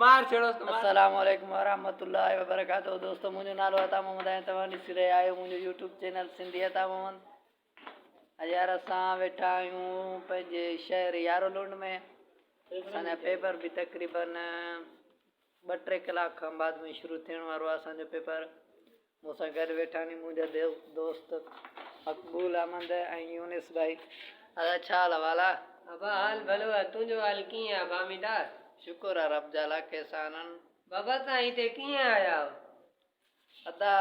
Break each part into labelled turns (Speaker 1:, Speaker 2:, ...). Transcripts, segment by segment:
Speaker 1: मार छड़ो तो
Speaker 2: अस्सलाम वालेकुम वरहमतुल्लाहि वबरकातुहू। दोस्तों मुझो नालो अता मोहम्मद है। तव्हां ॾिसी रहिया आहियो मुंहिंजो यूट्यूब चैनल सिंधी अता मोहम्मद। अॼु यार असां वेठा आहियूं पंहिंजे शहर यारोलुंड में। असांजा पेपर बि तक़रीबन 2-3 कलाक खां बाद में शुरू थियण वारो आहे असांजो पेपर। मूंसां गॾु वेठा आहिनि मुंहिंजा दोस्त मक़बूल अहमद ऐं यूनिस भाई। अदा छा हाल अहवाल आहे?
Speaker 1: अबा हाल भलो आहे, तुंहिंजो हाल कीअं आहे बामीदार?
Speaker 2: शुक्र आहे रब जा लाख एहसान।
Speaker 1: बाबा तव्हां हिते कीअं आया हो?
Speaker 2: अदा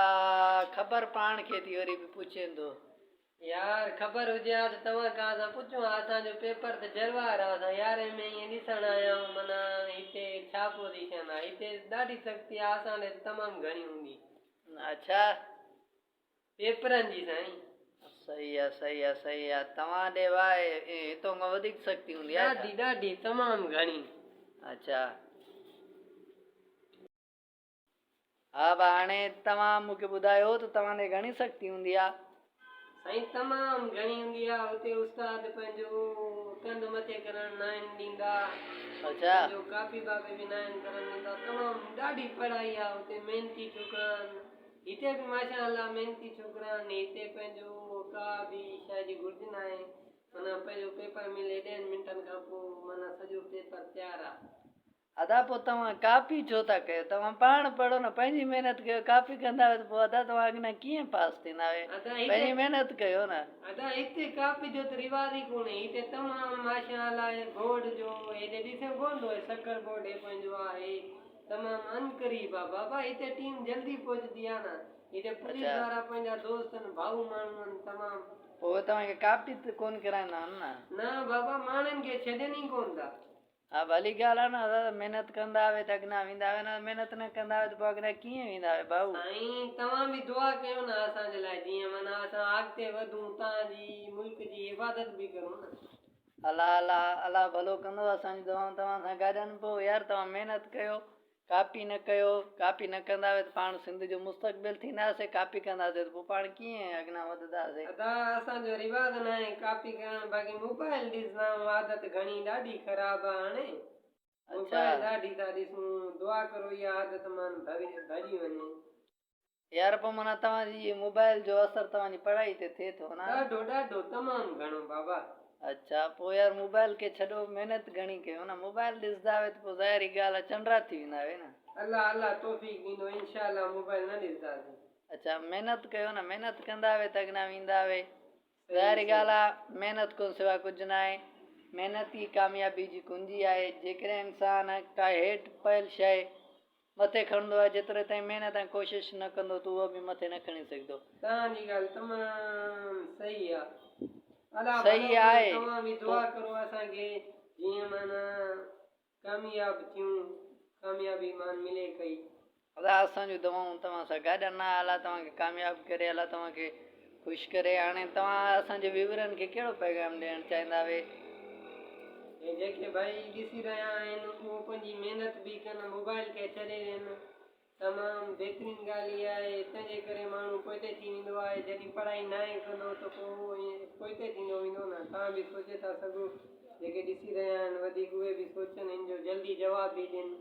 Speaker 2: ख़बर पाण खे थी वरी बि पुछेंदो
Speaker 1: यार ख़बर हुजे हा त तव्हां खां असां पुछूं हा। असांजो पेपर त जलवार आहे, असां 11 में ईअं ॾिसण आया आहियूं। माना हिते छा पोज़ीशन आहे? हिते ॾाढी सख़्ती आहे, असां ॾे तमामु घणी हूंदी।
Speaker 2: अच्छा
Speaker 1: पेपरनि जी साईं।
Speaker 2: सही आहे सही आहे सही आहे। तव्हां ॾे वाहे हितों खां वधीक सख़्ती हूंदी आहे?
Speaker 1: ॾाढी ॾाढी तमामु घणी।
Speaker 2: अच्छा हा बा हाणे तव्हां मूंखे ॿुधायो त तव्हां ॾे घणी सख़्ती हूंदी आहे?
Speaker 1: साईं तमामु घणी हूंदी आहे। हुते उस्ताद पंहिंजो कंध मथे करण न आहिनि ॾींदा।
Speaker 2: अच्छा
Speaker 1: पंहिंजो कापी बापी बि न आहिनि करण ॾींदा। तमामु ॾाढी पढ़ाई आहे हुते, महिनती छोकिरा आहिनि। हिते बि माशाअल्लाह महिनती छोकिरा आहिनि। हिते पंहिंजो का बि शइ जी घुर्ज न आहे। माना पंहिंजो पेपर मिले 10 मिंटनि खां पोइ माना सॼो पेपर तयारु आहे।
Speaker 2: अदा पोइ तव्हां कापी छो था कयो? तव्हां पाण पढ़ो न, पंहिंजी महिनत कयो। कापी कंदा त पोइ अदा तव्हां अॻियां कीअं पास थींदा? पंहिंजी महिनत कयो न।
Speaker 1: अदा हिते कापी जो त रिवाज ई कोन्हे। हिते तमामु माशाअल्लाह बोर्ड जो हेॾे ॾिसो कोन थो शक्कर बोर्ड हे पंहिंजो आहे तमामु अनकरीब आहे बाबा। हिते टीम जल्दी पहुचंदी आहे न। हिते पुलिस वारा पंहिंजा दोस्त आहिनि, भाऊ माण्हू आहिनि तमामु।
Speaker 2: पोइ तव्हांखे कापी त कोन कराईंदा आहिनि न?
Speaker 1: न बाबा माण्हुनि खे छॾनि ई कोन था।
Speaker 2: हा भली ॻाल्हि आहे न। दादा महिनत कंदा हुआ त अॻियां वेंदा हुआ न, महिनत न कंदा हुआ त पोइ अॻियां कीअं वेंदा हुआ भाऊ?
Speaker 1: साईं तव्हां बि दुआ कयो न असांजे लाइ, जीअं माना असां अॻिते वधूं, तव्हांजी मुल्क जी हिफ़ाज़त बि करूं न।
Speaker 2: अलाह अलाह अलाह भलो कंदो। असांजी दुआऊं तव्हां सां गॾनि। पोइ यार तव्हां महिनत कयो, कापी न कयो। कापी न कंदा हुआ त पाण सिंध जो मुस्तक़बिल थींदासीं। कापी कंदासीं त पोइ पाण कीअं अॻियां वधंदासीं?
Speaker 1: अदा असांजो रिवाज न आहे कापी करण। बाक़ी मोबाइल ॾिसणु आदत घणी ॾाढी ख़राबु आहे हाणे। मोबाइल ॾाढी था ॾिसूं। दुआ करो इहा आदत मान भॼी वञे।
Speaker 2: यार पोइ माना तव्हांजी मोबाइल जो असरु तव्हांजी पढ़ाई ते थिए थो न?
Speaker 1: ॾाढो ॾाढो तमामु घणो बाबा।
Speaker 2: अच्छा पोइ यार मोबाइल खे छॾो, महिनत घणी कयो न। मोबाइल ॾिसंदा हुआ त पोइ ज़ाहिरी ॻाल्हि आहे चंडा थी वेंदा हुआ न।
Speaker 1: अलाह अलाह तौफ़ीक़ ॾींदो, इंशाअल्लाह मोबाइल न ॾिसंदासीं।
Speaker 2: अच्छा महिनत कयो न, महिनत कंदा हुआ त अॻियां वेंदा हुआ। ज़ाहिरी ॻाल्हि आहे महिनत खां सवाइ कुझु न आहे। महिनत ई कामयाबी जी कुंजी आहे। जेकॾहिं इंसान का हेठि पयल शइ मथे खणंदो आहे, जेतिरे ताईं महिनत ऐं कोशिशि न कंदो त उहो बि मथे न खणी सघंदो।
Speaker 1: तव्हांजी ॻाल्हि तमामु सही आहे।
Speaker 2: सही आहे।
Speaker 1: तव्हां बि दुआ करो असांखे, जीअं माना कामयाबु थियूं, कामयाबी मान मिले कई।
Speaker 2: अदा असांजूं दुआऊं तव्हां सां गॾु न। अलाह तव्हांखे कामयाबु करे, अलाह तव्हांखे ख़ुशि करे। हाणे तव्हां असांजे व्यूअरनि खे कहिड़ो पैगाम ॾियणु चाहींदा हुए?
Speaker 1: जेके भाई ॾिसी रहिया आहिनि उहो पंहिंजी महिनत बि कनि, मोबाइल खे छॾे ॾियनि। तमामु बहितरीनु ॻाल्हि इहा आहे। तंहिंजे करे माण्हू पोइते थी वेंदो आहे। जॾहिं पढ़ाई न आहे कंदो त पोइ ईअं पोइते थींदो वेंदो न। तव्हां बि सोचे था सघो, जेके ॾिसी रहिया आहिनि वधीक उहे बि सोचनि, हिन जो जल्दी जवाब बि ॾियनि।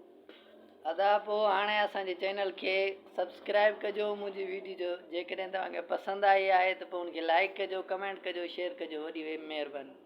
Speaker 1: अदा
Speaker 2: पोइ हाणे असांजे चैनल खे सब्सक्राइब कजो मुंहिंजी वीडियो जो। जेकॾहिं तव्हांखे पसंदि आई आहे त पोइ हुनखे लाइक कजो, कमेंट कजो, शेयर कजो। वॾी महिरबानी।